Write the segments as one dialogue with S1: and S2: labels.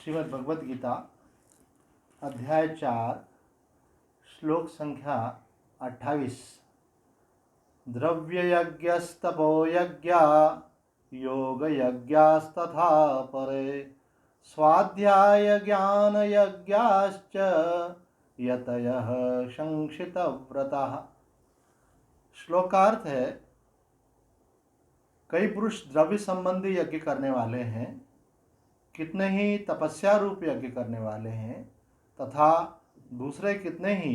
S1: श्रीमद् भगवद गीता अध्याय 4 श्लोक संख्या 28। द्रव्ययज्ञस्तपो यज्ञा योगयज्ञास्तथा परे स्वाध्याय ज्ञान यज्ञाश्च यतयः संक्षिप्तव्रतः। श्लोकार्थ है, कई पुरुष द्रव्य संबंधी यज्ञ करने वाले हैं, कितने ही तपस्या रूप यज्ञ करने वाले हैं तथा दूसरे कितने ही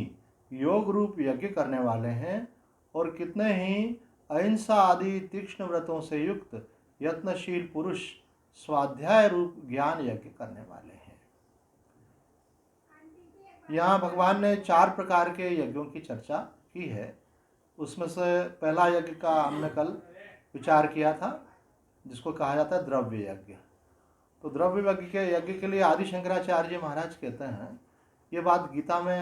S1: योग रूप यज्ञ करने वाले हैं और कितने ही अहिंसा आदि तीक्ष्ण व्रतों से युक्त यत्नशील पुरुष स्वाध्याय रूप ज्ञान यज्ञ करने वाले हैं। यहाँ भगवान ने 4 प्रकार के यज्ञों की चर्चा की है। उसमें से पहला यज्ञ का हमने कल विचार किया था, जिसको कहा जाता है द्रव्य यज्ञ। तो द्रव्य यज्ञ के लिए आदि शंकराचार्य महाराज कहते हैं, ये बात गीता में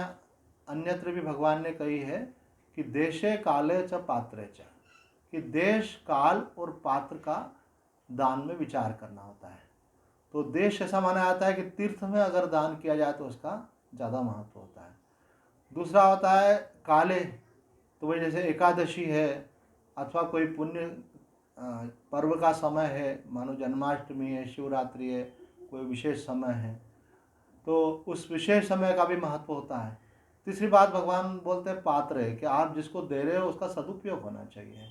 S1: अन्यत्र भी भगवान ने कही है कि देशे काले च पात्रे च, कि देश काल और पात्र का दान में विचार करना होता है। तो देश ऐसा माना जाता है कि तीर्थ में अगर दान किया जाए तो उसका ज़्यादा महत्व होता है। दूसरा होता है काले, तो वही जैसे एकादशी है अथवा कोई पुण्य पर्व का समय है, मानो जन्माष्टमी है, शिवरात्रि है, कोई विशेष समय है, तो उस विशेष समय का भी महत्व होता है। तीसरी बात भगवान बोलते हैं पात्र है, कि आप जिसको दे रहे हो उसका सदुपयोग होना चाहिए,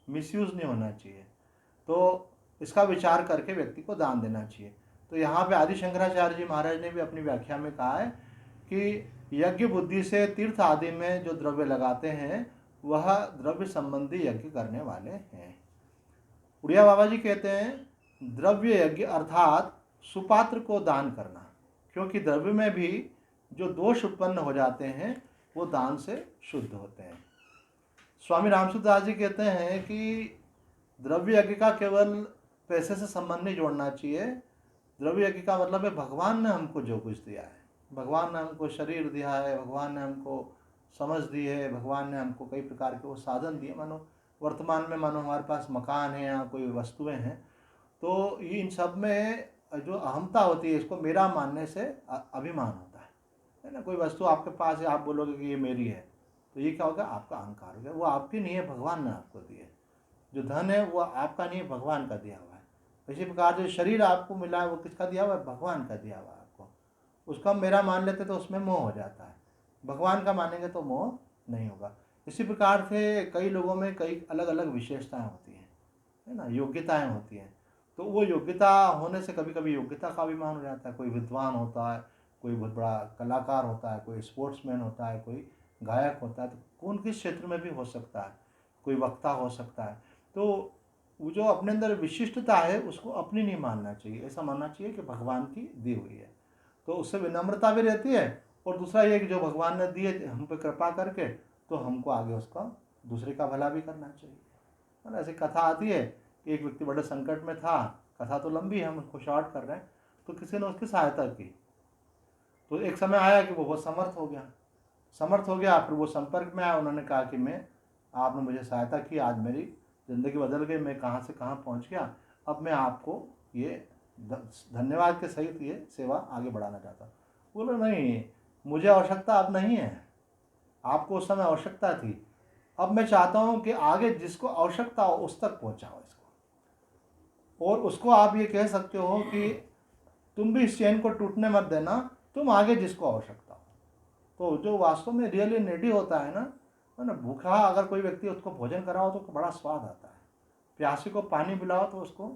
S1: मिसयूज नहीं होना चाहिए। तो इसका विचार करके व्यक्ति को दान देना चाहिए। तो यहाँ पे आदि शंकराचार्य जी महाराज ने भी अपनी व्याख्या में कहा है कि यज्ञ बुद्धि से तीर्थ आदि में जो द्रव्य लगाते हैं वह द्रव्य संबंधी यज्ञ करने वाले हैं। उड़िया बाबा जी कहते हैं द्रव्य यज्ञ अर्थात सुपात्र को दान करना, क्योंकि द्रव्य में भी जो दोष उत्पन्न हो जाते हैं वो दान से शुद्ध होते हैं। स्वामी रामसूत्र दास जी कहते हैं कि द्रव्य यज्ञ का केवल पैसे से संबंध नहीं जोड़ना चाहिए। द्रव्य यज्ञ का मतलब है भगवान ने हमको जो कुछ दिया है, भगवान ने हमको शरीर दिया है, भगवान ने हमको समझ दी है, भगवान ने हमको कई प्रकार के वो साधन दिए। मानो वर्तमान में मानो हमारे पास मकान है या कोई वस्तुएं हैं, तो ये इन सब में जो अहमता होती है, इसको मेरा मानने से अभिमान होता है ना। कोई वस्तु आपके पास है, आप बोलोगे कि ये मेरी है, तो ये क्या होगा, आपका अहंकार हो गया। वो आपकी नहीं है, भगवान ने आपको दी है। जो धन है वो आपका नहीं है, भगवान का दिया हुआ है। इसी प्रकार जो शरीर आपको मिला है वो किसका दिया हुआ है, भगवान का दिया हुआ है आपको। उसका मेरा मान लेते तो उसमें मोह हो जाता है, भगवान का मानेंगे तो मोह नहीं होगा। इसी प्रकार से कई लोगों में कई अलग अलग विशेषताएं होती हैं, है ना, योग्यताएं होती हैं। तो वो योग्यता होने से कभी कभी योग्यता का अभिमान हो जाता है। कोई विद्वान होता है, कोई बहुत बड़ा कलाकार होता है, कोई स्पोर्ट्समैन होता है, कोई गायक होता है, तो कौन किस क्षेत्र में भी हो सकता है, कोई वक्ता हो सकता है। तो वो जो अपने अंदर विशिष्टता है उसको अपनी नहीं मानना चाहिए, ऐसा मानना चाहिए कि भगवान की दी हुई है। तो उससे विनम्रता भी रहती है, और दूसरा ये कि जो भगवान ने दिए हम पे कृपा करके, तो हमको आगे उसका दूसरे का भला भी करना चाहिए, है ना। ऐसी कथा आती है कि एक व्यक्ति बड़े संकट में था, कथा तो लंबी है, हम उसको शॉर्ट कर रहे हैं। तो किसी ने उसकी सहायता की, तो एक समय आया कि वो बहुत समर्थ हो गया। फिर वो संपर्क में आया, उन्होंने कहा कि मैं, आपने मुझे सहायता की, आज मेरी ज़िंदगी बदल गई, मैं कहाँ से कहाँ पहुँच गया। अब मैं आपको ये धन्यवाद के सहित ये सेवा आगे बढ़ाना चाहता हूँ। बोलो नहीं, मुझे आवश्यकता अब नहीं है, आपको उस समय आवश्यकता थी, अब मैं चाहता हूँ कि आगे जिसको आवश्यकता हो उस तक पहुँचाओ इसको। और उसको आप ये कह सकते हो कि तुम भी इस चेन को टूटने मत देना, तुम आगे जिसको आवश्यकता हो। तो जो वास्तव में रियली नेडी होता है ना, भूखा अगर कोई व्यक्ति उसको भोजन कराओ तो बड़ा स्वाद आता है, प्यासे को पानी पिलाओ तो उसको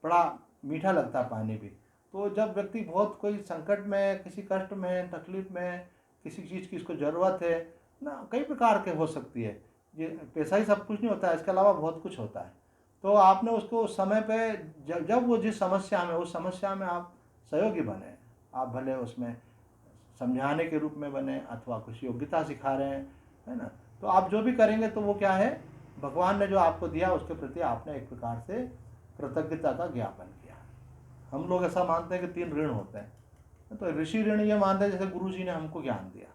S1: बड़ा मीठा लगता है पानी भी। तो जब व्यक्ति बहुत कोई संकट में, किसी कष्ट में, तकलीफ में, किसी चीज़ की इसको ज़रूरत है ना, कई प्रकार के हो सकती है, ये पैसा ही सब कुछ नहीं होता है, इसके अलावा बहुत कुछ होता है। तो आपने उसको उस समय पे जब वो जिस समस्या में, उस समस्या में आप सहयोगी बने, आप भले उसमें समझाने के रूप में बने अथवा कुछ योग्यता सिखा रहे हैं, है ना, तो आप जो भी करेंगे तो वो क्या है, भगवान ने जो आपको दिया उसके प्रति आपने एक प्रकार से कृतज्ञता का ज्ञापन किया। हम लोग ऐसा मानते हैं कि 3 ऋण होते हैं। तो ऋषि ऋण ये मानते हैं जैसे गुरु जी ने हमको ज्ञान दिया,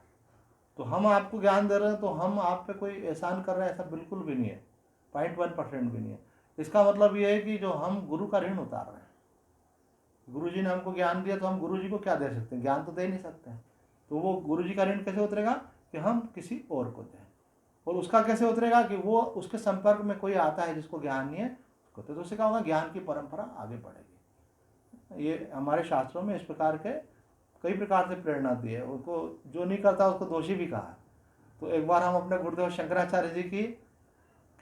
S1: तो हम आपको ज्ञान दे रहे हैं, तो हम आप पे कोई एहसान कर रहे हैं, ऐसा बिल्कुल भी नहीं है, 0.1% भी नहीं है। इसका मतलब ये है कि जो हम गुरु का ऋण उतार रहे हैं, गुरु जी ने हमको ज्ञान दिया तो हम गुरु जी को क्या दे सकते हैं, ज्ञान तो दे नहीं सकते हैं। तो वो गुरु जी का ऋण कैसे उतरेगा कि हम किसी और को दें। और उसका कैसे उतरेगा कि वो उसके संपर्क में कोई आता है जिसको ज्ञान नहीं है उसको, तो उससे क्या होगा, ज्ञान की परंपरा आगे बढ़ेगी। ये हमारे शास्त्रों में इस प्रकार के कई प्रकार से प्रेरणा दी है। उनको जो नहीं करता उसको दोषी भी कहा। तो एक बार हम अपने गुरुदेव शंकराचार्य जी की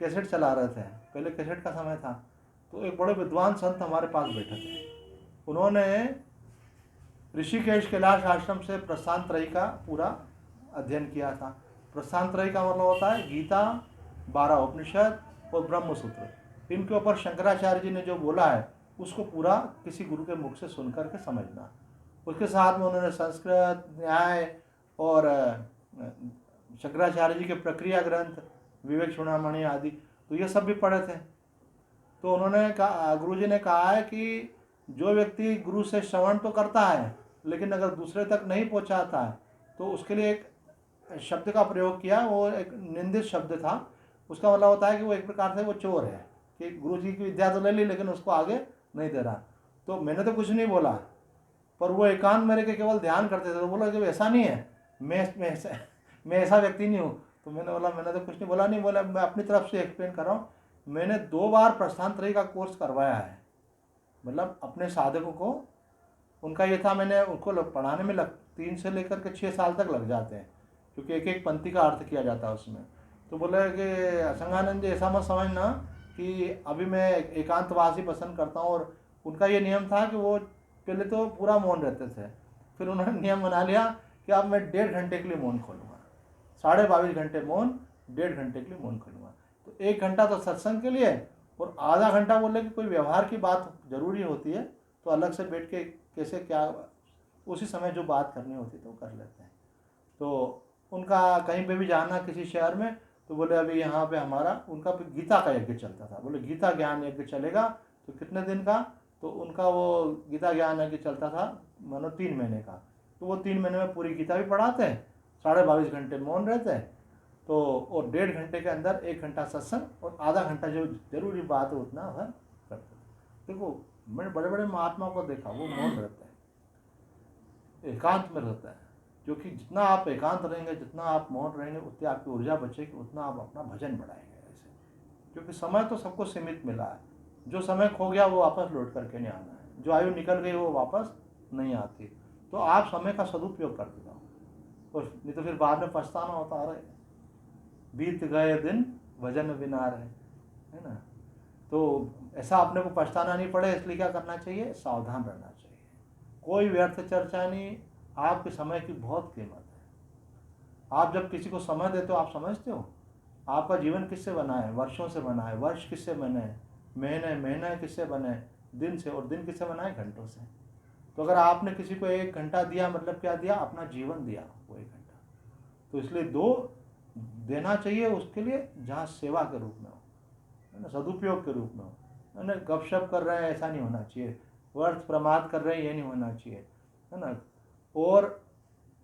S1: कैसेट चला रहे थे, पहले कैसेट का समय था, तो एक बड़े विद्वान संत हमारे पास बैठे थे। उन्होंने ऋषिकेश कैलाश आश्रम से प्रस्थान त्रयी का पूरा अध्ययन किया था। प्रस्थान त्रयी का मतलब होता है गीता, 12 उपनिषद और ब्रह्म सूत्र। इनके ऊपर शंकराचार्य जी ने जो बोला है उसको पूरा किसी गुरु के मुख से सुन करके समझना। उसके साथ में उन्होंने संस्कृत, न्याय और शंकराचार्य जी के प्रक्रिया ग्रंथ, विवेक चूड़ामणि आदि, तो ये सब भी पढ़े थे। तो उन्होंने कहा, गुरु जी ने कहा है कि जो व्यक्ति गुरु से श्रवण तो करता है लेकिन अगर दूसरे तक नहीं पहुंचाता है तो उसके लिए एक शब्द का प्रयोग किया, वो एक निंदित शब्द था। उसका मतलब होता है कि वो एक प्रकार से वो चोर है, कि गुरु जी की विद्या तो ले ली लेकिन उसको आगे नहीं दे रहा। तो मैंने तो कुछ नहीं बोला, पर वो एकांत मेरे के केवल ध्यान करते थे। तो बोला कि ऐसा नहीं है, मैं ऐसा व्यक्ति नहीं हूँ। तो मैंने बोला मैंने तो कुछ नहीं बोला। नहीं बोला, मैं अपनी तरफ से एक्सप्लेन कर रहा हूँ। मैंने 2 बार प्रस्थान त्रयी का कोर्स करवाया है, मतलब अपने साधकों को। उनका ये था, मैंने उनको पढ़ाने में 3 से लेकर के 6 साल तक लग जाते हैं, क्योंकि एक एक पंक्ति का अर्थ किया जाता है उसमें। तो बोले कि संगानंद जी ऐसा मत समझना कि अभी मैं एकांतवासी पसंद करता हूँ। और उनका ये नियम था कि वो पहले तो पूरा मौन रहते थे, फिर उन्होंने नियम बना लिया कि अब मैं 1.5 घंटे के लिए मौन खोलूँगा। 22.5 घंटे मौन, 1.5 घंटे के लिए मौन खोलूँगा। तो 1 घंटा तो सत्संग के लिए और आधा घंटा बोले कि कोई व्यवहार की बात जरूरी होती है तो अलग से बैठ के कैसे क्या उसी समय जो बात करनी होती है तो कर लेते हैं। तो उनका कहीं पे भी जाना किसी शहर में, तो बोले अभी यहाँ पे हमारा उनका गीता का यज्ञ चलता था। बोले गीता ज्ञान यज्ञ चलेगा, तो कितने दिन का, तो उनका वो गीता ज्ञान यज्ञ चलता था मानो 3 महीने का। तो वो 3 महीने में पूरी गीता भी पढ़ाते हैं, 22.5 घंटे मौन रहते हैं, तो और 1.5 घंटे के अंदर 1 घंटा सत्संग और आधा घंटा जो जरूरी बात है उतना वह करते थे। देखो मैंने बड़े बड़े महात्मा को देखा, वो मौन रहते हैं, एकांत में रहता है। क्योंकि जितना आप एकांत रहेंगे, जितना आप मौन रहेंगे, उतनी आपकी ऊर्जा बचेगी, उतना आप अपना भजन बढ़ाएंगे ऐसे। क्योंकि समय तो सबको सीमित मिला है, जो समय खो गया वो वापस लौट करके नहीं आना है, जो आयु निकल गई वो वापस नहीं आती। तो आप समय का सदुपयोग करते जाओ, और नहीं तो फिर बाद में पछताना होता है, बीत गए दिन भजन बिना रहे, है ना। तो ऐसा अपने को पछताना नहीं पड़े, इसलिए क्या करना चाहिए, सावधान रहना चाहिए। कोई व्यर्थ चर्चा नहीं, आपके समय की बहुत कीमत है। आप जब किसी को समय देते हो, आप समझते हो आपका जीवन किससे बना है, वर्षों से बना है, वर्ष किससे बने, महीने महीने किससे बने, दिन से, और दिन किससे बना है, घंटों से। तो अगर आपने किसी को 1 घंटा दिया, मतलब क्या दिया, अपना जीवन दिया वो 1 घंटा। तो इसलिए 2 देना चाहिए उसके लिए जहाँ सेवा के रूप में हो, है ना, सदुपयोग के रूप में हो, है ना। गपशप कर रहे हैं ऐसा नहीं होना चाहिए, व्यर्थ प्रमाद कर रहे हैं ये नहीं होना चाहिए, है ना। और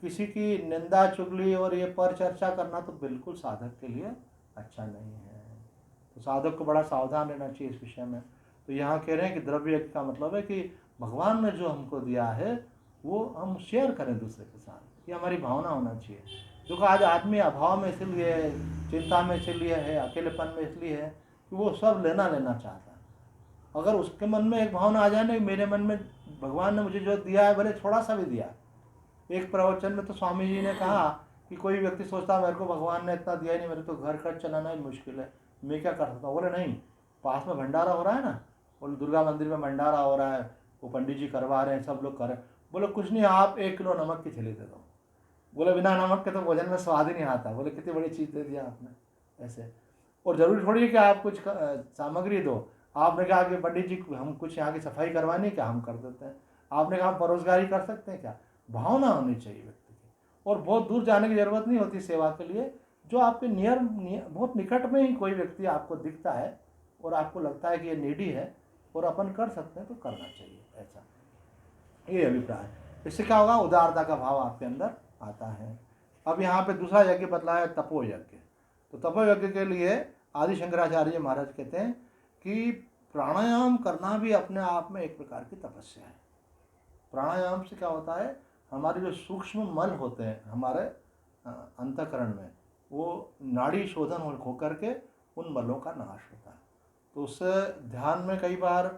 S1: किसी की निंदा चुगली और ये पर चर्चा करना तो बिल्कुल साधक के लिए अच्छा नहीं है। तो साधक को बड़ा सावधान रहना चाहिए इस विषय में। तो यहाँ कह रहे हैं कि द्रव्य यज्ञ का मतलब है कि भगवान ने जो हमको दिया है वो हम शेयर करें दूसरे के साथ, ये हमारी भावना होना चाहिए। देखो आज आदमी अभाव में इसलिए है, चिंता में इसलिए है, अकेलेपन में इसलिए है कि वो सब लेना लेना चाहता है। अगर उसके मन में एक भावना आ जाए ना, मेरे मन में भगवान ने मुझे जो दिया है, भले थोड़ा सा भी दिया। एक प्रवचन में तो स्वामी जी ने कहा कि कोई व्यक्ति सोचता है मेरे को भगवान ने इतना दिया ही नहीं, मेरे तो घर खर्च चलाना ही मुश्किल है, मैं क्या कर सकता हूँ। बोले नहीं, पास में भंडारा हो रहा है ना, बोले दुर्गा मंदिर में भंडारा हो रहा है, वो पंडित जी करवा रहे हैं, सब लोग कर रहे हैं। बोले कुछ नहीं, आप 1 किलो नमक की थैली दे दो। बोले बिना नमक के तो भोजन में स्वाद ही नहीं आता। बोले कितनी बड़ी चीज़ दे दिया आपने ऐसे। और ज़रूरी थोड़ी है कि आप कुछ सामग्री दो। आपने कहा कि पंडित जी हम कुछ यहाँ की सफाई करवानी, क्या हम कर देते हैं। आपने कहा परोसगारी कर सकते हैं, क्या। भावना होनी चाहिए व्यक्ति की, और बहुत दूर जाने की जरूरत नहीं होती सेवा के लिए। जो आपके नियर बहुत निकट में ही कोई व्यक्ति आपको दिखता है और आपको लगता है कि ये नीडी है और अपन कर सकते हैं तो करना चाहिए, ऐसा ये अभिप्राय। इससे क्या होगा, उदारता का भाव आपके अंदर आता है। अब यहाँ पे दूसरा यज्ञ बतला है, तपो यज्ञ। तो तपो यज्ञ के लिए आदि शंकराचार्य महाराज कहते हैं कि प्राणायाम करना भी अपने आप में एक प्रकार की तपस्या है। प्राणायाम से क्या होता है, हमारे जो सूक्ष्म मल होते हैं हमारे अंतःकरण में, वो नाड़ी शोधन हो करके उन मलों का नाश होता है। तो उससे ध्यान में कई बार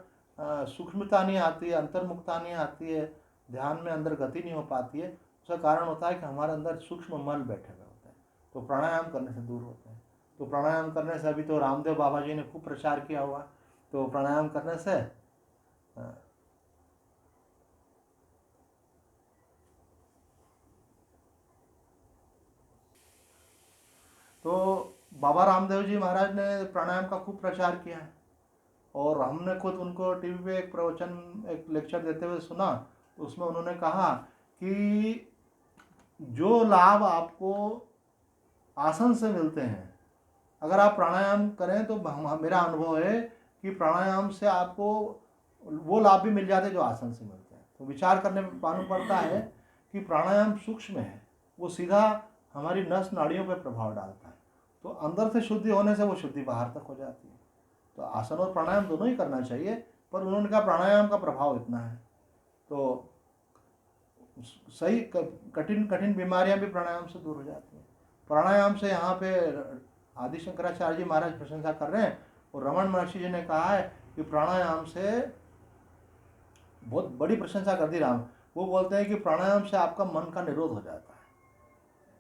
S1: सूक्ष्मता नहीं आती है, अंतर्मुखता नहीं आती है, ध्यान में अंदर गति नहीं हो पाती है। उसका कारण होता है कि हमारे अंदर सूक्ष्म मल बैठे हुए होते हैं, तो प्राणायाम करने से दूर होते हैं। तो प्राणायाम करने से, अभी तो रामदेव बाबा जी ने खूब प्रचार किया हुआ, तो प्राणायाम करने से तो बाबा रामदेव जी महाराज ने प्राणायाम का खूब प्रचार किया है, और हमने खुद उनको टीवी पे एक प्रवचन, एक लेक्चर देते हुए सुना। तो उसमें उन्होंने कहा कि जो लाभ आपको आसन से मिलते हैं, अगर आप प्राणायाम करें तो मेरा अनुभव है कि प्राणायाम से आपको वो लाभ भी मिल जाते हैं जो आसन से मिलते हैं। तो विचार करने में मालूम पड़ता है कि प्राणायाम सूक्ष्म है, वो सीधा हमारी नस नाड़ियों पर प्रभाव डालता है, तो अंदर से शुद्धि होने से वो शुद्धि बाहर तक हो जाती है। तो आसन और प्राणायाम दोनों ही करना चाहिए, पर उन्होंने कहा प्राणायाम का प्रभाव इतना है। तो सही कठिन कठिन बीमारियां भी प्राणायाम से दूर हो जाती हैं। प्राणायाम से यहाँ पे आदि शंकराचार्य जी महाराज प्रशंसा कर रहे हैं, और रमन महर्षि जी ने कहा है कि प्राणायाम से बहुत बड़ी प्रशंसा कर दी राम। वो बोलते हैं कि प्राणायाम से आपका मन का निरोध हो जाता है।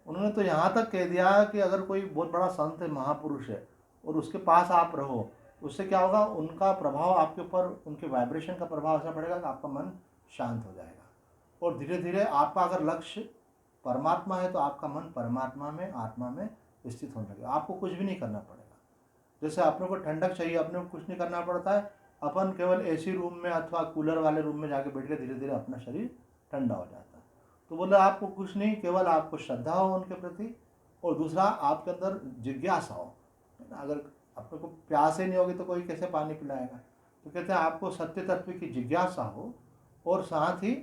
S1: उन्होंने तो यहाँ तक कह दिया कि अगर कोई बहुत बड़ा संत है, महापुरुष है, और उसके पास आप रहो, उससे क्या होगा, उनका प्रभाव आपके ऊपर, उनके वाइब्रेशन का प्रभाव ऐसा पड़ेगा कि आपका मन शांत हो जाएगा, और धीरे धीरे आपका अगर लक्ष्य परमात्मा है तो आपका मन परमात्मा में, आत्मा में स्थित होने लगेगा। आपको कुछ भी नहीं करना पड़ेगा। जैसे अपने को ठंडक चाहिए, अपने को कुछ नहीं करना पड़ता है, अपन केवल एसी रूम में अथवा कूलर वाले रूम में जाके बैठ के धीरे धीरे अपना शरीर ठंडा हो जाता है। तो बोले आपको कुछ नहीं, केवल आपको श्रद्धा हो उनके प्रति, और दूसरा आपके अंदर जिज्ञासा हो, है ना। अगर अपने को प्यास ही नहीं होगी तो कोई कैसे पानी पिलाएगा। तो कहते हैं आपको सत्य तत्व की जिज्ञासा हो, और साथ ही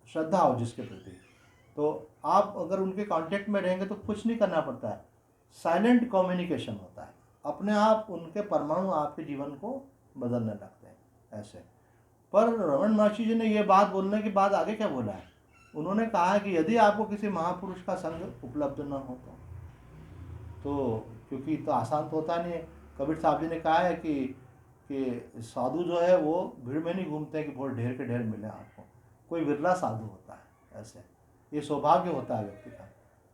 S1: श्रद्धा हो जिसके प्रति, तो आप अगर उनके कांटेक्ट में रहेंगे तो कुछ नहीं करना पड़ता है, साइलेंट कम्युनिकेशन होता है, अपने आप उनके परमाणु आपके जीवन को बदलने लगते हैं ऐसे। पर रमन महर्षि जी ने ये बात बोलने के बाद आगे क्या बोला है, उन्होंने कहा है कि यदि आपको किसी महापुरुष का संग उपलब्ध न हो तो क्योंकि तो आसान तो होता नहीं है। कबीर साहब जी ने कहा है कि साधु जो है वो भीड़ में नहीं घूमते हैं कि बहुत ढेर के ढेर मिले आपको, कोई विरला साधु होता है ऐसे, ये सौभाग्य होता है व्यक्ति का।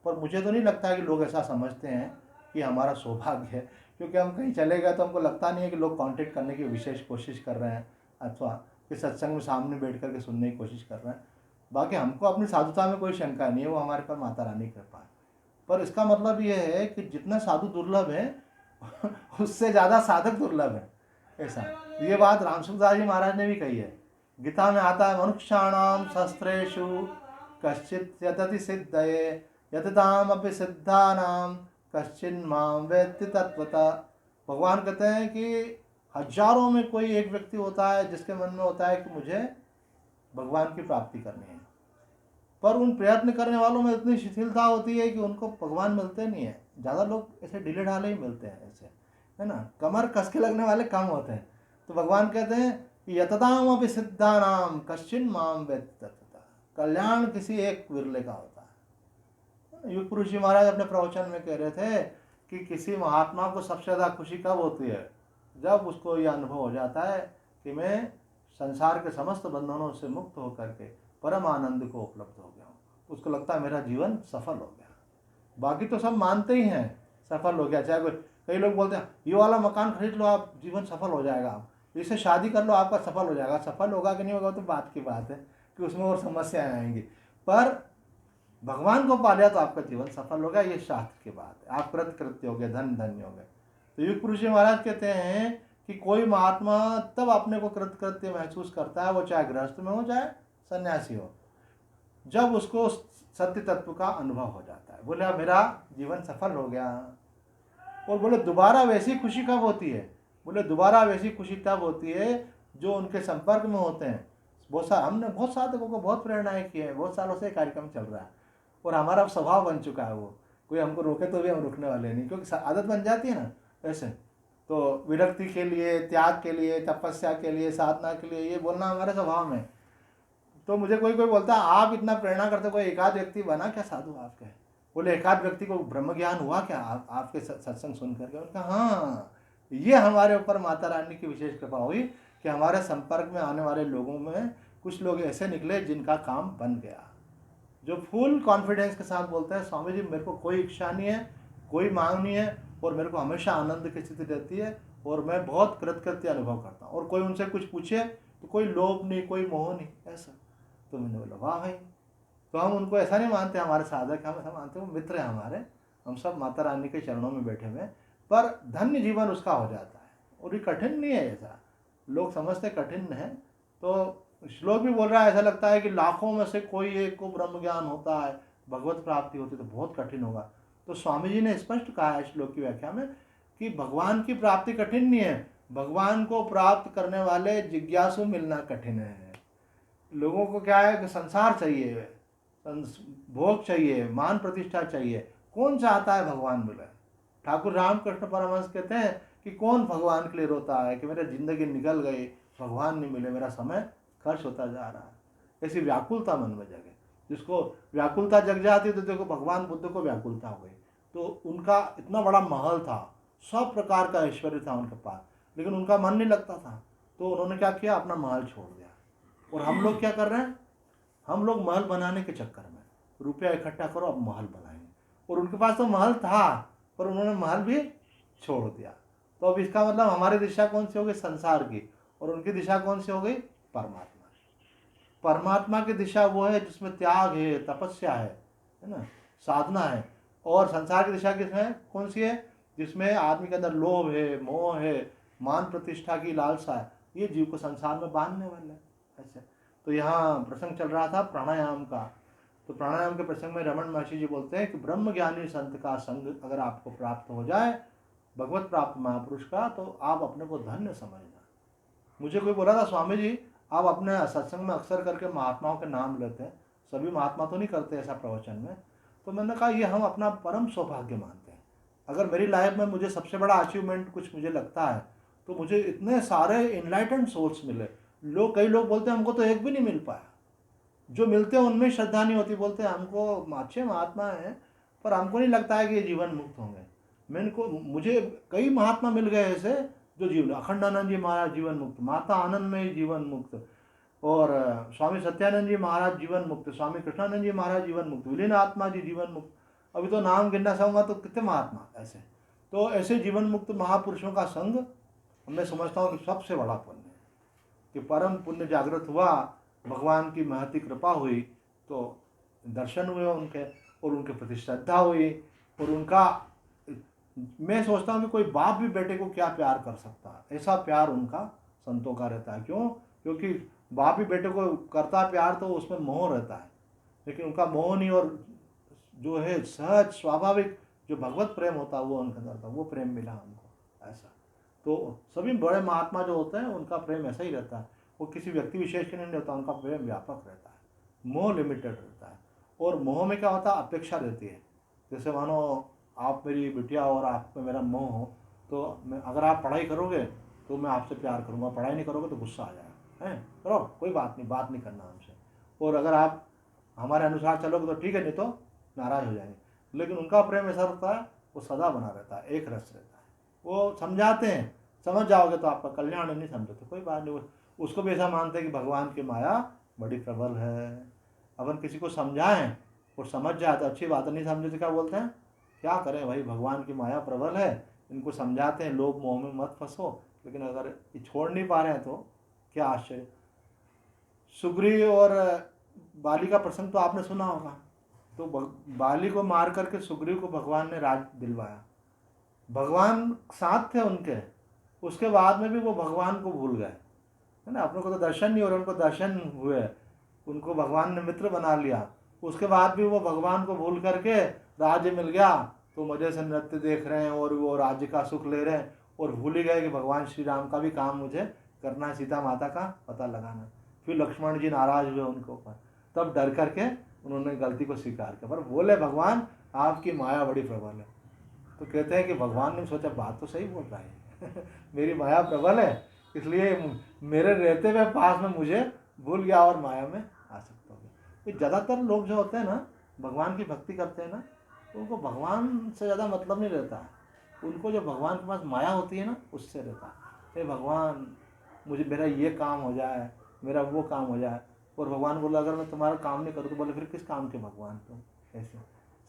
S1: पर मुझे तो नहीं लगता है कि लोग ऐसा समझते हैं कि हमारा सौभाग्य है, क्योंकि हम कहीं चले गए तो हमको लगता नहीं है कि लोग कांटेक्ट करने की विशेष कोशिश कर रहे हैं, अथवा कि सत्संग में सामने बैठ करके सुनने की कोशिश कर रहे हैं। बाकी हमको अपनी साधुता में कोई शंका नहीं है, वो हमारे पर माता रानी कृपा है। पर इसका मतलब ये है कि जितना साधु दुर्लभ है उससे ज़्यादा साधक दुर्लभ है, ऐसा। ये बात रामसुखदास जी महाराज ने भी कही है। गीता में आता है, मनुष्याणाम शस्त्रेषु कश्चित यतति सिद्धये यतताम अपि सिद्धानाम कश्चिन माम वेत्ति तत्वता। भगवान कहते हैं कि हजारों में कोई एक व्यक्ति होता है जिसके मन में होता है कि मुझे भगवान की प्राप्ति करनी है, पर उन प्रयत्न करने वालों में इतनी शिथिलता होती है कि उनको भगवान मिलते नहीं है। ज़्यादा लोग ऐसे ढीले ढाले ही मिलते हैं ऐसे, है ना, कमर कस के लगने वाले कम होते हैं। तो भगवान कहते हैं कि यतताम अपि सिद्धानाम कश्चिन माम वेत्ति तत्वता, कल्याण किसी एक विरले का होता है। युग पुरुष जी महाराज अपने प्रवचन में कह रहे थे कि किसी महात्मा को सबसे ज़्यादा खुशी कब होती है, जब उसको यह अनुभव हो जाता है कि मैं संसार के समस्त बंधनों से मुक्त होकर के परम आनंद को उपलब्ध हो गया हूँ। तो उसको लगता है मेरा जीवन सफल हो गया। बाकी तो सब मानते ही हैं सफल हो गया, चाहे कोई, कई लोग बोलते हैं ये वाला मकान खरीद लो आप जीवन सफल हो जाएगा, इससे शादी कर लो आपका सफल हो जाएगा। सफल होगा कि नहीं होगा तो बात की बात है कि उसमें और समस्याएं आएंगी, पर भगवान को पा लिया तो आपका जीवन सफल हो गया, ये शास्त्र की बात है। आप कृत कृत्य हो गए, धन धन्य हो गए। तो युग पुरुष जी महाराज कहते हैं कि कोई महात्मा तब अपने को कृत कृत्य महसूस करता है, वो चाहे गृहस्थ में हो चाहे सन्यासी हो, जब उसको सत्य तत्व का अनुभव हो जाता है। बोले मेरा जीवन सफल हो गया। और बोले दोबारा वैसी खुशी कब होती है, बोले दोबारा वैसी खुशी तब होती है जो उनके संपर्क में होते हैं। हमने बहुत साधकों को बहुत प्रेरणाएं की है, बहुत सालों से कार्यक्रम चल रहा है, और हमारा स्वभाव बन चुका है। वो कोई हमको रोके तो भी हम रुकने वाले नहीं, क्योंकि आदत बन जाती है ना ऐसे। तो विरक्ति के लिए, त्याग के लिए, तपस्या के लिए, साधना के लिए ये बोलना हमारे स्वभाव में। तो मुझे कोई कोई बोलता है आप इतना प्रेरणा करते, कोई एकाध व्यक्ति बना क्या साधु आपके? बोले एकाध व्यक्ति को ब्रह्म ज्ञान हुआ क्या आपके सत्संग सुन करके? उनका हाँ, ये हमारे ऊपर माता रानी की विशेष कृपा हुई कि हमारे संपर्क में आने वाले लोगों में कुछ लोग ऐसे निकले जिनका काम बन गया, जो फुल कॉन्फिडेंस के साथ बोलते हैं स्वामी जी मेरे को कोई इच्छा नहीं है, कोई मांग नहीं है, और मेरे को हमेशा आनंद की स्थिति रहती है, और मैं बहुत कृतकृत्य अनुभव करता हूँ, और कोई उनसे कुछ पूछे तो कोई लोभ नहीं, कोई मोह नहीं, ऐसा। तो मैंने बोला वाह भाई। तो हम उनको ऐसा नहीं मानते हमारे साधक, हम ऐसा मानते वो मित्र हैं हमारे, हम सब माता रानी के चरणों में बैठे हुए, पर धन्य जीवन उसका हो जाता है, और ये कठिन नहीं है। ऐसा लोग समझते कठिन है, तो श्लोक भी बोल रहा है ऐसा लगता है कि लाखों में से कोई एक को ब्रह्म ज्ञान होता है, भगवत प्राप्ति होती तो बहुत कठिन होगा। तो स्वामी जी ने स्पष्ट कहा है श्लोक की व्याख्या में कि भगवान की प्राप्ति कठिन नहीं है, भगवान को प्राप्त करने वाले जिज्ञासु मिलना कठिन है। लोगों को क्या है कि संसार चाहिए, भोग चाहिए, मान प्रतिष्ठा चाहिए, कौन चाहता है भगवान मिले? ठाकुर रामकृष्ण परमहंस कहते हैं कि कौन भगवान के लिए रोता है कि मेरी जिंदगी निकल गई, भगवान नहीं मिले, मेरा समय खर्च होता जा रहा है। ऐसी व्याकुलता मन में जगे, जिसको व्याकुलता जग जाती है तो देखो भगवान बुद्ध को व्याकुलता हो गई। तो उनका इतना बड़ा महल था, सब प्रकार का ऐश्वर्य था उनके पास, लेकिन उनका मन नहीं लगता था, तो उन्होंने क्या किया, अपना महल छोड़ दिया। और हम लोग क्या कर रहे हैं, हम लोग महल बनाने के चक्कर में रुपया इकट्ठा करो अब महल बनाएंगे, और उनके पास तो महल था पर उन्होंने महल भी छोड़ दिया। तो अब इसका मतलब हमारी दिशा कौन सी हो गई, संसार की, और उनकी दिशा कौन सी हो गई, परमात्मा। परमात्मा की दिशा वो है जिसमें त्याग है, तपस्या है ना, साधना है। और संसार की दिशा किसमें कौन सी है, जिसमें आदमी के अंदर लोभ है, मोह है, मान प्रतिष्ठा की लालसा है, ये जीव को संसार में बांधने वाला है। ऐसे तो यहाँ प्रसंग चल रहा था प्राणायाम का। तो प्राणायाम के प्रसंग में रमन महर्षि जी बोलते हैं कि ब्रह्म ज्ञानी संत का संग अगर आपको प्राप्त हो जाए, भगवत प्राप्त महापुरुष का, तो आप अपने को धन्य समझना। मुझे कोई बोला था स्वामी जी आप अपने सत्संग में अक्सर करके महात्माओं के नाम लेते हैं, सभी महात्मा तो नहीं करते ऐसा प्रवचन में। तो मैंने कहा ये हम अपना परम सौभाग्य मानते हैं। अगर मेरी लाइफ में मुझे सबसे बड़ा अचीवमेंट कुछ मुझे लगता है तो मुझे इतने सारे इनलाइटेंड सोल्स मिले। कई लोग बोलते हैं हमको तो एक भी नहीं मिल पाया, जो मिलते हैं उनमें श्रद्धा नहीं होती, बोलते हैं हमको अच्छे महात्मा हैं पर हमको नहीं लगता है कि ये जीवन मुक्त होंगे। मुझे कई महात्मा मिल गए ऐसे जो जीवन, अखंडानंद जी महाराज जीवन मुक्त, माता आनंदमयी जीवन मुक्त, और स्वामी सत्यानंद जी महाराज जीवन मुक्त, स्वामी कृष्णानंद जी महाराज जीवन मुक्त, विलीन आत्मा जी जीवन मुक्त, अभी तो नाम गिनना चाहूँगा तो कितने महात्मा ऐसे। तो ऐसे जीवन मुक्त महापुरुषों का संग मैं समझता हूँ कि सबसे बड़ा पुण्य है, कि परम पुण्य जागृत हुआ, भगवान की महती कृपा हुई, तो दर्शन हुए उनके, और उनके प्रति श्रद्धा हुई, और उनका मैं सोचता हूँ कि कोई बाप भी बेटे को क्या प्यार कर सकता है, ऐसा प्यार उनका संतों का रहता है। क्यों? क्योंकि बाप भी बेटे को करता प्यार तो उसमें मोह रहता है, लेकिन उनका मोह नहीं, और जो है सहज स्वाभाविक जो भगवत प्रेम होता है वो उनके अंदर था, वो प्रेम मिला हमको ऐसा। तो सभी बड़े महात्मा जो होते हैं उनका प्रेम ऐसा ही रहता है, वो किसी व्यक्ति विशेष के नहीं रहता, उनका प्रेम व्यापक रहता है, मोह लिमिटेड रहता है। और मोह में क्या होता है, अपेक्षा रहती है। जैसे मानो आप मेरी बिटिया और आप में मेरा मोह हो, तो मैं अगर आप पढ़ाई करोगे तो मैं आपसे प्यार करूँगा, पढ़ाई नहीं करोगे तो गुस्सा आ जाएगा, है करो कोई बात नहीं करना हमसे, और अगर आप हमारे अनुसार चलोगे तो ठीक है, नहीं तो नाराज़ हो जाएंगे। लेकिन उनका प्रेम ऐसा रहता है, वो सदा बना रहता है, एक रस रहता है। वो समझाते हैं, समझ जाओगे तो आपका कल्याण, नहीं समझे तो कोई बात नहीं। उसको भी ऐसा मानते हैं कि भगवान की माया बड़ी प्रबल है। अपन किसी को समझाएं और समझ जाए तो अच्छी बात है, नहीं समझे तो क्या बोलते हैं, क्या करें भाई, भगवान की माया प्रबल है, इनको समझाते हैं लोभ मोह में मत फंसो, लेकिन अगर ये छोड़ नहीं पा रहे हैं तो क्या आश्चर्य। सुग्रीव और बाली का प्रसंग तो आपने सुना होगा। तो बाली को मार करके सुग्रीव को भगवान ने राज दिलवाया, भगवान साथ थे उनके, उसके बाद में भी वो भगवान को भूल गए, है ना। अपने को तो दर्शन नहीं हो रहे, उनको दर्शन हुए, उनको भगवान ने मित्र बना लिया, उसके बाद भी वो भगवान को भूल करके राज्य मिल गया तो मज़े से नृत्य देख रहे हैं और वो राज्य का सुख ले रहे हैं, और भूल ही गए कि भगवान श्री राम का भी काम मुझे करना है, सीता माता का पता लगाना। फिर लक्ष्मण जी नाराज हुए उनके ऊपर, तब डर करके उन्होंने गलती को स्वीकार किया, पर बोले भगवान आपकी माया बड़ी प्रबल है। तो कहते हैं कि भगवान ने सोचा बात तो सही बोल रहा है मेरी माया प्रबल है, इसलिए मेरे रहते हुए पास में मुझे भूल गया और माया में आसक्त कि ज़्यादातर लोग जो होते हैं ना, भगवान की भक्ति करते हैं ना, तो उनको भगवान से ज़्यादा मतलब नहीं रहता है। उनको जो भगवान के पास माया होती है ना, उससे रहता है। हे भगवान, मुझे मेरा ये काम हो जाए, मेरा वो काम हो जाए। और भगवान बोला अगर मैं तुम्हारा काम नहीं करूँ तो बोले फिर किस काम के भगवान तुम? ऐसे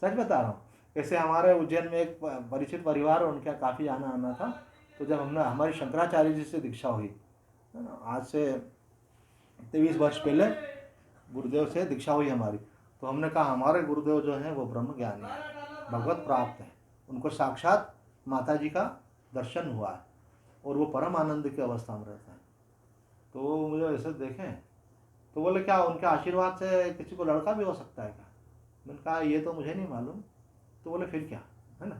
S1: सच बता रहा हूँ। ऐसे हमारे उज्जैन में एक परिचित परिवार है, उनके यहाँ काफ़ी आना आना था। तो जब हमने हमारी शंकराचार्य जी से दीक्षा हुई है ना, आज से 23 वर्ष पहले गुरुदेव से दीक्षा हुई हमारी, तो हमने कहा हमारे गुरुदेव जो हैं वो ब्रह्म ज्ञानी है, भगवत प्राप्त है, उनको साक्षात माता जी का दर्शन हुआ है और वो परम आनंद की अवस्था में रहते हैं। तो मुझे ऐसे देखें तो बोले क्या उनके आशीर्वाद से किसी को लड़का भी हो सकता है क्या? मैंने कहा ये तो मुझे नहीं मालूम। तो बोले फिर क्या, है ना।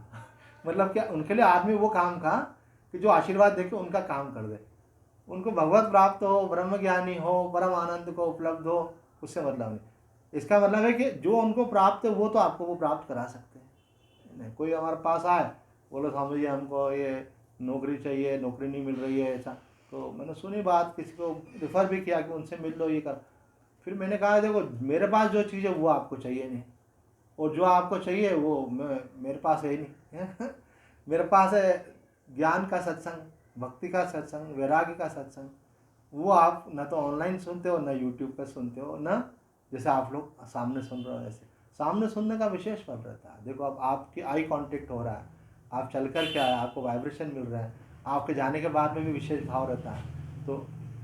S1: मतलब क्या उनके लिए आदमी वो काम का कि जो आशीर्वाद देके उनका काम कर दे। उनको भगवत प्राप्त हो, ब्रह्म ज्ञानी हो, परम आनंद को उपलब्ध हो, उससे मतलब नहीं। इसका मतलब है कि जो उनको प्राप्त है वो तो आपको वो प्राप्त करा सकते हैं। नहीं कोई हमारे पास आए, बोलो स्वामी जी हमको ये नौकरी चाहिए, नौकरी नहीं मिल रही है ऐसा, तो मैंने सुनी बात, किसी को रिफ़र भी किया कि उनसे मिल लो ये कर। फिर मैंने कहा देखो मेरे पास जो चीज़ है वो आपको चाहिए नहीं, और जो आपको चाहिए वो मेरे पास है ही नहीं। मेरे पास है ज्ञान का सत्संग, भक्ति का सत्संग, वैराग्य का सत्संग। वो आप ना तो ऑनलाइन सुनते हो, ना यूट्यूब पर सुनते हो, ना जैसे आप लोग सामने सुन रहे हो। ऐसे सामने सुनने का विशेष फल रहता है। देखो अब आपकी आई कांटेक्ट हो रहा है, आप चल कर के आए, आपको वाइब्रेशन मिल रहा है, आपके जाने के बाद में भी विशेष भाव रहता है। तो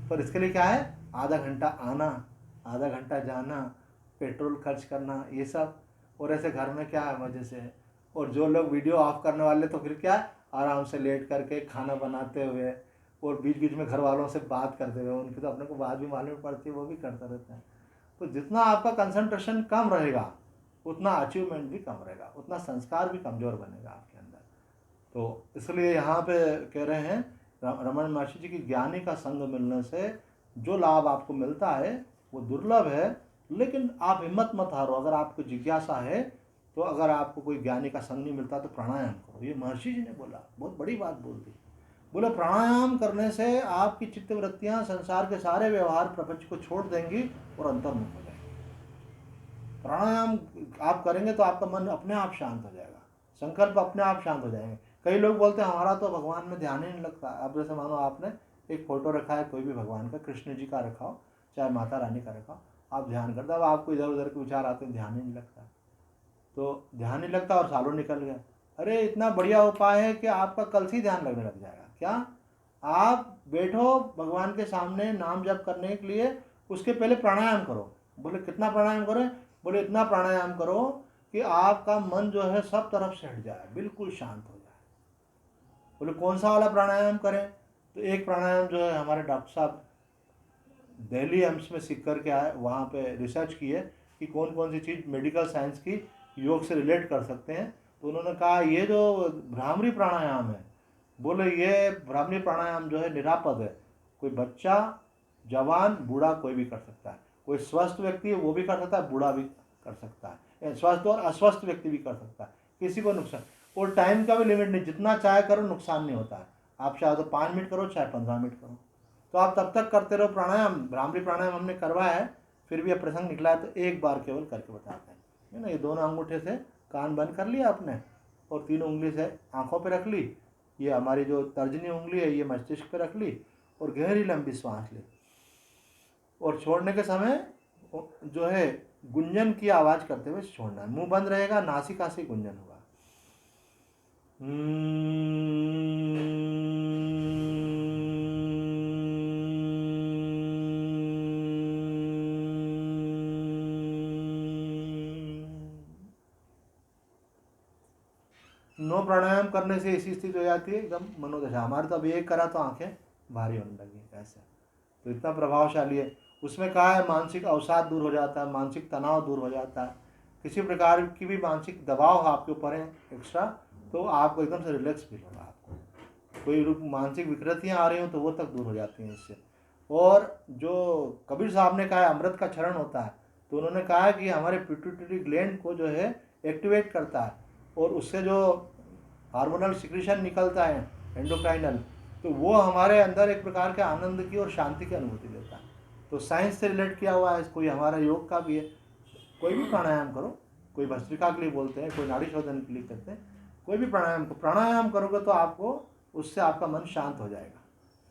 S1: पर इसके लिए क्या है, आधा घंटा आना, आधा घंटा जाना, पेट्रोल खर्च करना, ये सब। और ऐसे घर में क्या है मजे से। और जो लोग वीडियो ऑफ करने वाले तो फिर क्या आराम से लेट करके खाना बनाते हुए और बीच बीच में घर वालों से बात करते हुए, उनकी तो अपने को बात भी मालूम पड़ती है, वो भी करते रहते हैं। तो जितना आपका कंसंट्रेशन कम रहेगा उतना अचीवमेंट भी कम रहेगा, उतना संस्कार भी कमज़ोर बनेगा आपके अंदर। तो इसलिए यहाँ पे कह रहे हैं रमन महर्षि जी की ज्ञानी का संग मिलने से जो लाभ आपको मिलता है वो दुर्लभ है। लेकिन आप हिम्मत मत हारो, अगर आपको जिज्ञासा है तो अगर आपको कोई ज्ञानी का संग नहीं मिलता तो प्राणायाम करो। ये महर्षि जी ने बोला, बहुत बड़ी बात बोल दी। बोले प्राणायाम करने से आपकी चित्त वृत्तियाँ संसार के सारे व्यवहार प्रपंच को छोड़ देंगी और अंतर्मुख हो जाएंगी। प्राणायाम आप करेंगे तो आपका मन अपने आप शांत हो जाएगा, संकल्प अपने आप शांत हो जाएंगे। कई लोग बोलते हैं हमारा तो भगवान में ध्यान ही नहीं लगता। अब जैसे मानो आपने एक फोटो रखा है कोई भी भगवान का, कृष्ण जी का रखा हो चाहे माता रानी का रखा हो, आप ध्यान करते, अब आपको इधर उधर के विचार आते हैं, ध्यान ही नहीं लगता। तो ध्यान नहीं लगता और सालों निकल गया। अरे इतना बढ़िया उपाय है कि आपका कल से ही ध्यान लगने लग जाएगा। क्या आप बैठो भगवान के सामने नाम जप करने के लिए, उसके पहले प्राणायाम करो। बोले कितना प्राणायाम करें? बोले इतना प्राणायाम करो कि आपका मन जो है सब तरफ से हट जाए, बिल्कुल शांत हो जाए। बोले कौन सा वाला प्राणायाम करें? तो एक प्राणायाम जो है हमारे डॉक्टर साहब दिल्ली एम्स में सीख करके आए, वहाँ पे रिसर्च की है कि कौन कौन सी चीज़ मेडिकल साइंस की योग से रिलेट कर सकते हैं। तो उन्होंने कहा ये जो भ्रामरी प्राणायाम है, बोले ये भ्रामरी प्राणायाम जो है निरापद है, कोई बच्चा जवान बूढ़ा कोई भी कर सकता है, कोई स्वस्थ व्यक्ति है वो भी कर सकता है, बूढ़ा भी कर सकता है, स्वस्थ और अस्वस्थ व्यक्ति भी कर सकता है, किसी को नुकसान। और टाइम का भी लिमिट नहीं, जितना चाहे करो नुकसान नहीं होता है। आप चाहे तो 5 मिनट करो चाहे 15 मिनट करो, तो आप तब तक करते रहो प्राणायाम। भ्रामरी प्राणायाम हमने करवाया है, फिर भी अब प्रसंग निकला है तो एक बार केवल करके बताते हैं, है ना। ये दोनों अंगूठे से कान बंद कर लिया आपने और 3 उंगली से आंखों पे रख ली, ये हमारी जो तर्जनी उंगली है ये मस्तिष्क पे रख ली और गहरी लंबी सांस ली। और छोड़ने के समय जो है गुंजन की आवाज़ करते हुए छोड़ना है। मुंह बंद रहेगा, नासिका से गुंजन होगा। नो प्राणायाम करने से ऐसी स्थिति हो जाती है एकदम मनोदशा। हमारे तो अभी एक करा तो आंखें भारी होने लगी ऐसे, तो इतना प्रभावशाली है। उसमें कहा है मानसिक अवसाद दूर हो जाता है, मानसिक तनाव दूर हो जाता है, किसी प्रकार की भी मानसिक दबाव आपके ऊपर है एक्स्ट्रा तो आपको एकदम से रिलैक्स फील होगा। आपको कोई मानसिक विकृतियाँ आ रही हो तो वो तक दूर हो जाती हैं इससे। और जो कबीर साहब ने कहा है अमृत का क्षरण होता है, तो उन्होंने कहा है कि हमारे पिट्यूटरी ग्लैंड को जो है एक्टिवेट करता है और उससे जो हार्मोनल सिक्रीशन निकलता है एंडोक्राइनल, तो वो हमारे अंदर एक प्रकार के आनंद की और शांति की अनुभूति देता है। तो साइंस से रिलेट किया हुआ है, कोई हमारा योग का भी है। कोई भी प्राणायाम करो, कोई भस्त्रिका के लिए बोलते हैं, कोई नाड़ी शोधन के लिए करते हैं, कोई भी प्राणायाम करोगे तो आपको उससे आपका मन शांत हो जाएगा,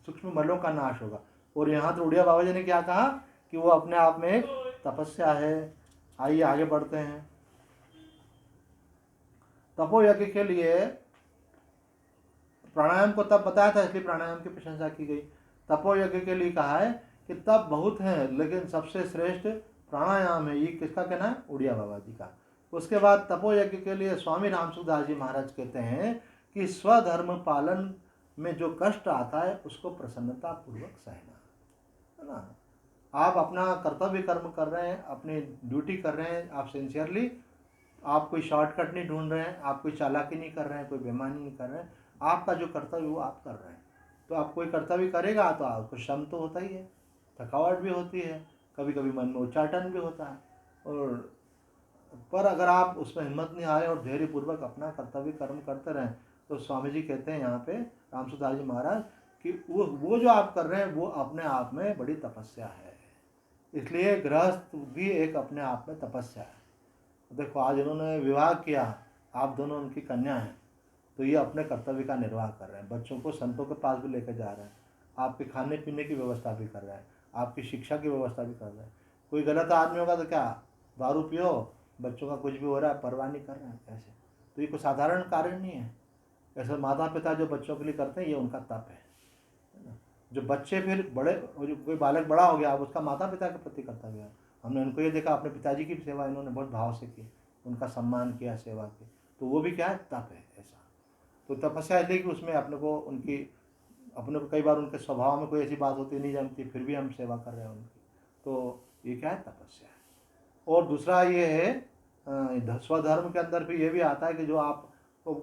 S1: सूक्ष्म मलों का नाश होगा। और यहाँ तो उड़िया बाबा जी ने क्या कहा कि वो अपने आप में एक तपस्या है। आइए आगे बढ़ते हैं। तपो यज्ञ के लिए प्राणायाम को तब बताया था, इसलिए प्राणायाम की प्रशंसा की गई। तपो यज्ञ के लिए कहा है कि तप बहुत है, लेकिन सबसे श्रेष्ठ प्राणायाम है। ये किसका कहना है? उड़िया बाबा जी का। उसके बाद तपो यज्ञ के लिए स्वामी रामसुखदास जी महाराज कहते हैं कि स्वधर्म पालन में जो कष्ट आता है उसको प्रसन्नता पूर्वक सहना, है ना। आप अपना कर्तव्य कर्म कर रहे हैं, अपनी ड्यूटी कर रहे हैं, आप सिंसियरली, आप कोई शॉर्टकट नहीं ढूंढ रहे हैं, आप कोई चालाकी नहीं कर रहे हैं, कोई बेईमानी नहीं कर रहे हैं, आपका जो कर्तव्य वो आप कर रहे हैं। तो आप कोई कर्तव्य करेगा तो आपको श्रम तो होता ही है, थकावट भी होती है, कभी कभी मन में उच्चाटन भी होता है, और पर अगर आप उसमें हिम्मत नहीं हारे और धैर्यपूर्वक अपना कर्तव्य कर्म करते रहें, तो स्वामी जी कहते हैं यहाँ पे रामसुखदास जी महाराज कि वो जो आप कर रहे हैं वो अपने आप में बड़ी तपस्या है। इसलिए गृहस्थ भी एक अपने आप में तपस्या है। देखो आज इन्होंने विवाह किया, आप दोनों उनकी कन्या हैं, तो ये अपने कर्तव्य का निर्वाह कर रहे हैं, बच्चों को संतों के पास भी लेकर जा रहे हैं, आपके खाने पीने की व्यवस्था भी कर रहे हैं, आपकी शिक्षा की व्यवस्था भी कर रहे हैं। कोई गलत आदमी होगा तो क्या, दारू पियो, बच्चों का कुछ भी हो रहा है परवाह नहीं कर रहे हैं ऐसे, तो ये कोई साधारण कार्य नहीं है। ऐसे माता पिता जो बच्चों के लिए करते हैं ये उनका तप है ना। जो बच्चे फिर बड़े, जो कोई बालक बड़ा हो गया, अब उसका माता पिता के प्रति कर्तव्य है। हमने उनको ये देखा, अपने पिताजी की सेवा इन्होंने बहुत भाव से की, उनका सम्मान किया, सेवा की, तो वो भी क्या है, तप है ऐसा। तो तपस्या इसलिए कि उसमें अपने को कई बार उनके स्वभाव में कोई ऐसी बात होती नहीं जमती, फिर भी हम सेवा कर रहे हैं उनकी, तो ये क्या है, तपस्या है। और दूसरा ये है स्वधर्म के अंदर भी ये भी आता है कि जो आपको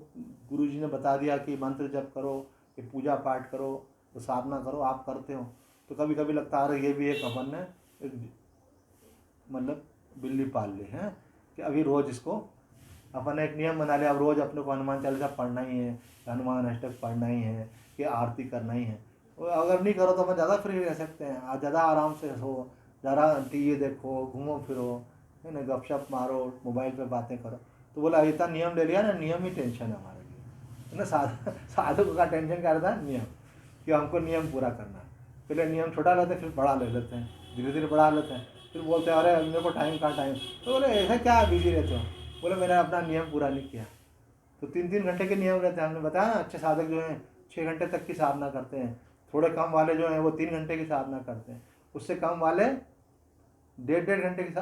S1: गुरु जी ने बता दिया कि मंत्र जप करो, कि पूजा पाठ करो, तो साधना करो, आप करते हो, तो कभी कभी लगता है अरे ये भी एक अपन ने मतलब बिल्ली पाल ली है कि अभी रोज़ इसको अपन ने एक नियम बना लिया, अब रोज़ अपने को हनुमान चालीसा पढ़ना ही है, हनुमान अष्टक पढ़ना ही है, कि आरती करना ही है। और अगर नहीं करो तो अपन ज़्यादा फ्री रह सकते हैं, ज़्यादा आराम से हो, ज़रा टीवी देखो, घूमो फिरो, है ना, गपशप मारो, मोबाइल पे बातें करो। तो बोला इतना नियम ले लिया ना, नियम ही टेंशन है हमारे लिए, है ना। साधु का टेंशन क्या रहता है, नियम, कि हमको नियम पूरा करना है। पहले नियम छोटा लेते हैं, फिर बड़ा ले लेते हैं, धीरे धीरे बढ़ा लेते हैं, फिर बोलते हैं अरे मेरे को टाइम कहाँ टाइम, तो बोले ऐसा क्या बिजी रहते हो, बोले मैंने अपना नियम पूरा नहीं किया। तो 3-3 घंटे के नियम रहते हैं, हमने बताया ना। अच्छे साधक जो हैं 6 घंटे तक की साधना करते हैं, थोड़े कम वाले जो हैं वो 3 घंटे की साधना करते हैं, उससे कम वाले 1.5 घंटे की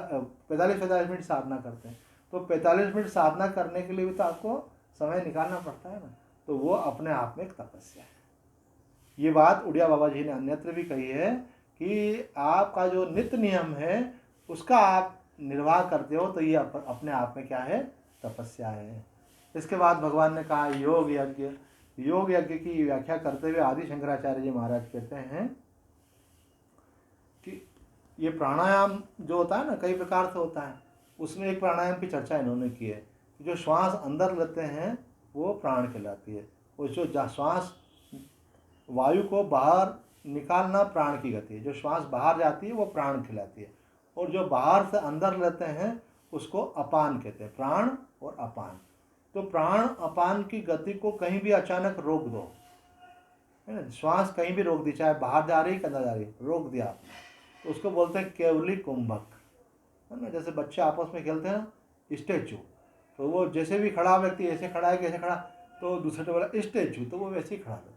S1: 45 मिनट साधना करते हैं। तो 45 मिनट साधना करने के लिए भी तो आपको समय निकालना पड़ता है ना, तो वो अपने आप में एक तपस्या है। ये बात उड़िया बाबा जी ने अन्यत्र भी कही है कि आपका जो नित्य नियम है उसका आप निर्वाह करते हो, तो ये अपने आप में क्या है, तपस्या है। इसके बाद भगवान ने कहा योग यज्ञ। योग यज्ञ की व्याख्या करते हुए आदि शंकराचार्य जी महाराज कहते हैं कि ये प्राणायाम जो होता है ना, कई प्रकार से होता है, उसमें एक प्राणायाम की चर्चा इन्होंने की है। जो श्वास अंदर लेते हैं वो प्राण कहलाती है, और जो श्वास वायु को बाहर निकालना प्राण की गति है, जो श्वास बाहर जाती है वो प्राण कहलाती है, और जो बाहर से अंदर लेते हैं उसको अपान कहते हैं, प्राण और अपान। तो प्राण अपान की गति को कहीं भी अचानक रोक दो, है ना, श्वास कहीं भी रोक दी, चाहे बाहर जा रही अंदर जा रही, रोक दिया आपने, तो उसको बोलते हैं केवली कुंभक, है ना। जैसे बच्चे आपस में खेलते हैं स्टैचू, तो वो जैसे भी खड़ा व्यक्ति ऐसे खड़ा है कैसे खड़ा, तो दूसरे ने बोला स्टैचू, तो वो वैसे ही खड़ा रहता है,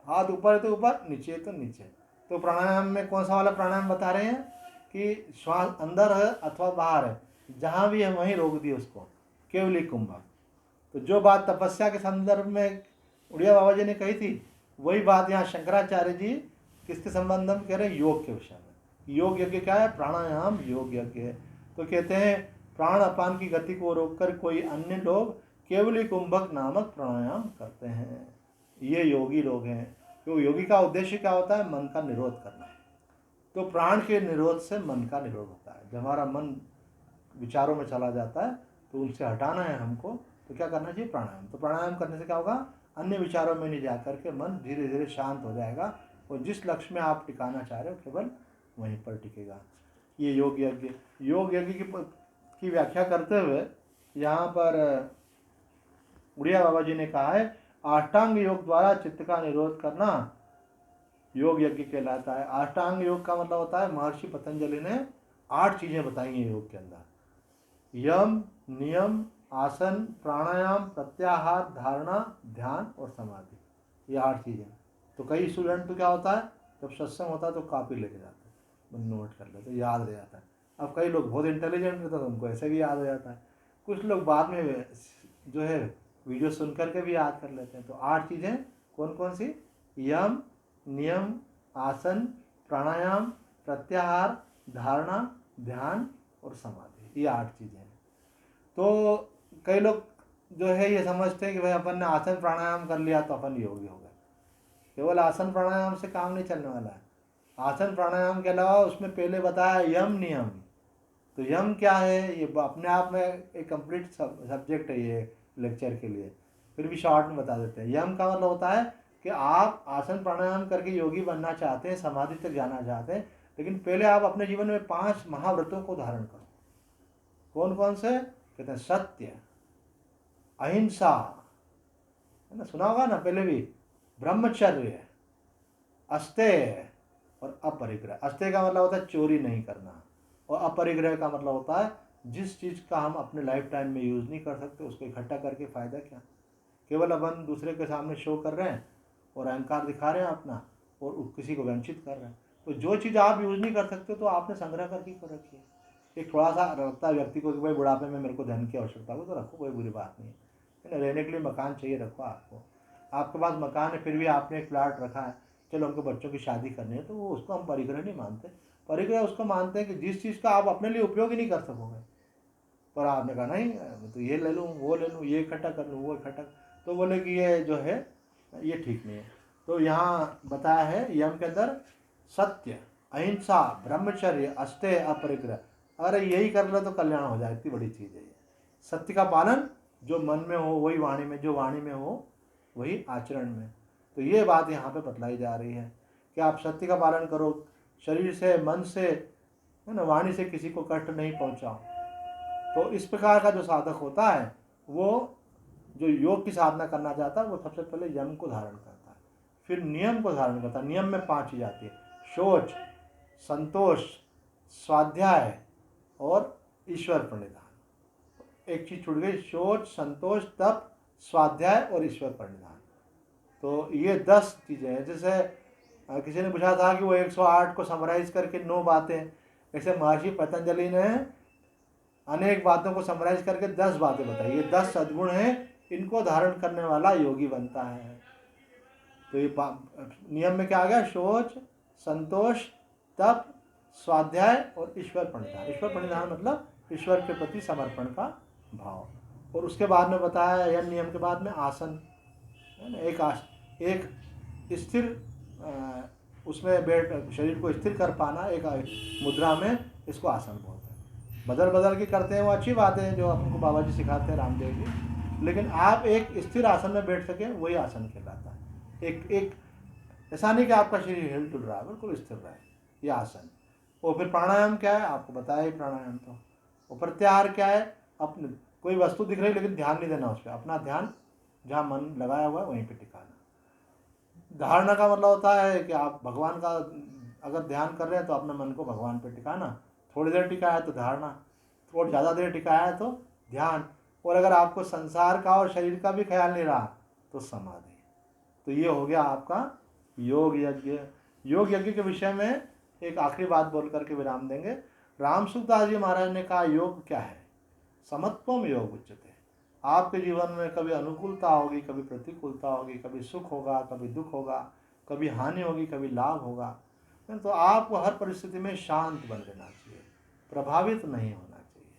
S1: हाथ ऊपर है तो ऊपर, नीचे है तो नीचे। तो प्राणायाम में कौन सा वाला प्राणायाम बता रहे हैं कि श्वास अंदर है अथवा बाहर है, जहाँ भी है वहीं रोक दिए उसको, केवली कुंभक। तो जो बात तपस्या के संदर्भ में उड़िया बाबा जी ने कही थी, वही बात यहाँ शंकराचार्य जी किसके संबंध में कह रहे हैं, योग के विषय में। योग यज्ञ क्या है, प्राणायाम योग यज्ञ है। तो कहते हैं प्राण अपान की गति को रोककर कोई अन्य लोग केवली कुंभक नामक प्राणायाम करते हैं, ये योगी लोग हैं। तो योगी का उद्देश्य क्या होता है, मन का निरोध करना है। तो प्राण के निरोध से मन का निरोध होता है। जब हमारा मन विचारों में चला जाता है तो उनसे हटाना है हमको, तो क्या करना चाहिए, प्राणायाम। तो प्राणायाम करने से क्या होगा, अन्य विचारों में नहीं जा करके मन धीरे धीरे शांत हो जाएगा, और जिस लक्ष्य में आप टिकाना चाह रहे हो केवल वहीं पर टिकेगा। ये योग यज्ञ की व्याख्या करते हुए यहाँ पर उड़िया बाबा जी ने कहा है, अष्टांग योग द्वारा चित्त का निरोध करना योग यज्ञ कहलाता है। अष्टांग योग का मतलब होता है, महर्षि पतंजलि ने 8 चीजें बताई हैं योग के अंदर। यम, नियम, आसन, प्राणायाम, प्रत्याहार, धारणा, ध्यान और समाधि, ये 8 चीजें। तो कई स्टूडेंट तो क्या होता है, जब सत्संग होता है तो कॉपी लेके जाते हैं, नोट कर लेते, याद रह जाता है। अब कई लोग बहुत इंटेलिजेंट रहते हैं तो उनको ऐसे भी याद हो जाता है। कुछ लोग बाद में जो है वीडियो सुन करके भी याद कर लेते हैं। तो 8 चीजें कौन कौन सी? यम, नियम, आसन, प्राणायाम, प्रत्याहार, धारणा, ध्यान और समाधि, ये 8 चीजें हैं। तो कई लोग जो है ये समझते हैं कि भाई अपन ने आसन प्राणायाम कर लिया तो अपन योगी हो गए। केवल आसन प्राणायाम से काम नहीं चलने वाला है। आसन प्राणायाम के अलावा उसमें पहले बताया यम नियम। तो यम क्या है, ये अपने आप में एक कंप्लीट सब्जेक्ट है ये लेक्चर के लिए, फिर भी शॉर्ट में बता देते हैं। यम का मतलब होता है कि आप आसन प्राणायाम करके योगी बनना चाहते हैं, समाधि तक जाना चाहते हैं, लेकिन पहले आप अपने जीवन में 5 महाव्रतों को धारण करो। कौन कौन से? कहते हैं सत्य, अहिंसा, है ना, सुना होगा ना पहले भी, ब्रह्मचर्य, अस्तेय और अपरिग्रह। अस्तेय का मतलब होता है चोरी नहीं करना, और अपरिग्रह का मतलब होता है जिस चीज़ का हम अपने लाइफ टाइम में यूज़ नहीं कर सकते उसको इकट्ठा करके फ़ायदा क्या। केवल अपन दूसरे के सामने शो कर रहे हैं और अहंकार दिखा रहे हैं अपना, और किसी को वंचित कर रहे हैं। तो जो चीज़ आप यूज़ नहीं कर सकते तो आपने संग्रह करके क्यों रखी है। एक थोड़ा सा रखता है व्यक्ति को कि भाई बुढ़ापे में मेरे को धन की आवश्यकता हो तो रखो, कोई बुरी बात नहीं है ना। रहने के लिए मकान चाहिए, रखो। आपके पास मकान है फिर भी आपने एक प्लाट रखा है, चलो उनको बच्चों की शादी करनी है, तो वो उसको हम परिग्रह नहीं मानते। परिग्रह उसको मानते हैं कि जिस चीज़ का आप अपने लिए उपयोग ही नहीं कर सकोगे, पर आपने कहा नहीं तो ये ले लूँ, वो ले लूँ, ये इकट्ठा कर लूँ, वो इकट्ठा, तो बोले कि ये जो है ये ठीक नहीं है। तो यहाँ बताया है यम के अंदर सत्य, अहिंसा, ब्रह्मचर्य, अस्तेय, अपरिग्रह। अगर यही कर लो तो कल्याण हो जाए, इतनी बड़ी चीज़ है ये। सत्य का पालन, जो मन में हो वही वाणी में, जो वाणी में हो वही आचरण में। तो ये बात यहाँ पे बतलाई जा रही है कि आप सत्य का पालन करो, शरीर से, मन से, है ना, वाणी से किसी को कष्ट नहीं पहुँचाओ। तो इस प्रकार का जो साधक होता है, वो जो योग की साधना करना चाहता है, वो सबसे पहले यम को धारण करता है, फिर नियम को धारण करता है। नियम में 5 चीज़ आती है, शौच, संतोष, स्वाध्याय और ईश्वर प्रणिधान। एक चीज़ छूट गई, शौच, संतोष, तप, स्वाध्याय और ईश्वर प्रणिधान। तो ये 10 चीज़ें हैं। जैसे किसी ने पूछा था कि वो 108 को समराइज करके 9 बातें, ऐसे महर्षि पतंजलि ने अनेक बातों को समराइज करके 10 बातें बताई। ये 10 सद्गुण हैं, इनको धारण करने वाला योगी बनता है। तो ये नियम में क्या आ गया? शौच, संतोष, तप, स्वाध्याय और ईश्वर प्रणिधान। ईश्वर प्रणिधान मतलब ईश्वर के प्रति समर्पण का भाव। और उसके बाद में बताया यम नियम के बाद में आसन, है ना, एक स्थिर उसमें बैठ शरीर को स्थिर कर पाना एक मुद्रा में, इसको आसन बोलते हैं। बदल बदल के करते हैं वो अच्छी बातें हैं जो आपको बाबा जी सिखाते हैं, रामदेव जी, लेकिन आप एक स्थिर आसन में बैठ सकें वही आसन कहलाता है। एक ऐसा नहीं कि आपका शरीर हिल डुल रहा है, बिल्कुल स्थिर रहे, ये आसन। और फिर प्राणायाम क्या है, आपको बताया ही प्राणायाम। तो और प्रत्याहार क्या है, अपने कोई वस्तु दिख रही है लेकिन ध्यान नहीं देना उस पर, अपना ध्यान जहाँ मन लगाया हुआ है वहीं पर टिकाना। धारणा का मतलब होता है कि आप भगवान का अगर ध्यान कर रहे हैं तो अपने मन को भगवान पे टिकाना। थोड़ी देर टिकाया है तो धारणा, थोड़ी ज़्यादा देर टिकाया है तो ध्यान, और अगर आपको संसार का और शरीर का भी ख्याल नहीं रहा तो समाधि। तो ये हो गया आपका योग यज्ञ। योग यज्ञ के विषय में एक आखिरी बात बोल करके विराम देंगे। राम सुखदास जी महाराज ने कहा योग क्या है? समत्वम योग उच्यते। आपके जीवन में कभी अनुकूलता होगी, कभी प्रतिकूलता होगी, कभी सुख होगा, कभी दुख होगा, कभी हानि होगी, कभी लाभ होगा, तो आपको हर परिस्थिति में शांत बन रहना चाहिए, प्रभावित नहीं होना चाहिए।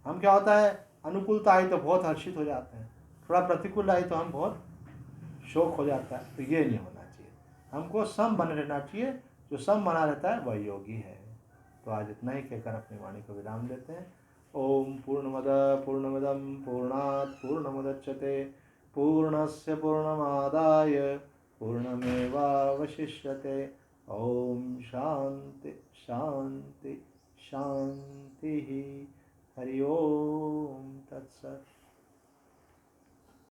S1: हम क्या होता है, अनुकूलता आई तो बहुत हर्षित हो जाते हैं, थोड़ा प्रतिकूल आई तो हम बहुत शोक हो जाता है। तो ये नहीं होना चाहिए, हमको सम बने रहना चाहिए। जो सम बना रहता है वह योगी है। तो आज इतना ही कहकर अपनी वाणी को विराम देते हैं। ओम पूर्णमद पूर्णमिदं पूर्णात् पूर्णमुदच्यते पूर्णस्य पूर्णमादाय पूर्णमेवावशिष्यते। ओम शांति शांति शांति। हरि ओम तत्सत।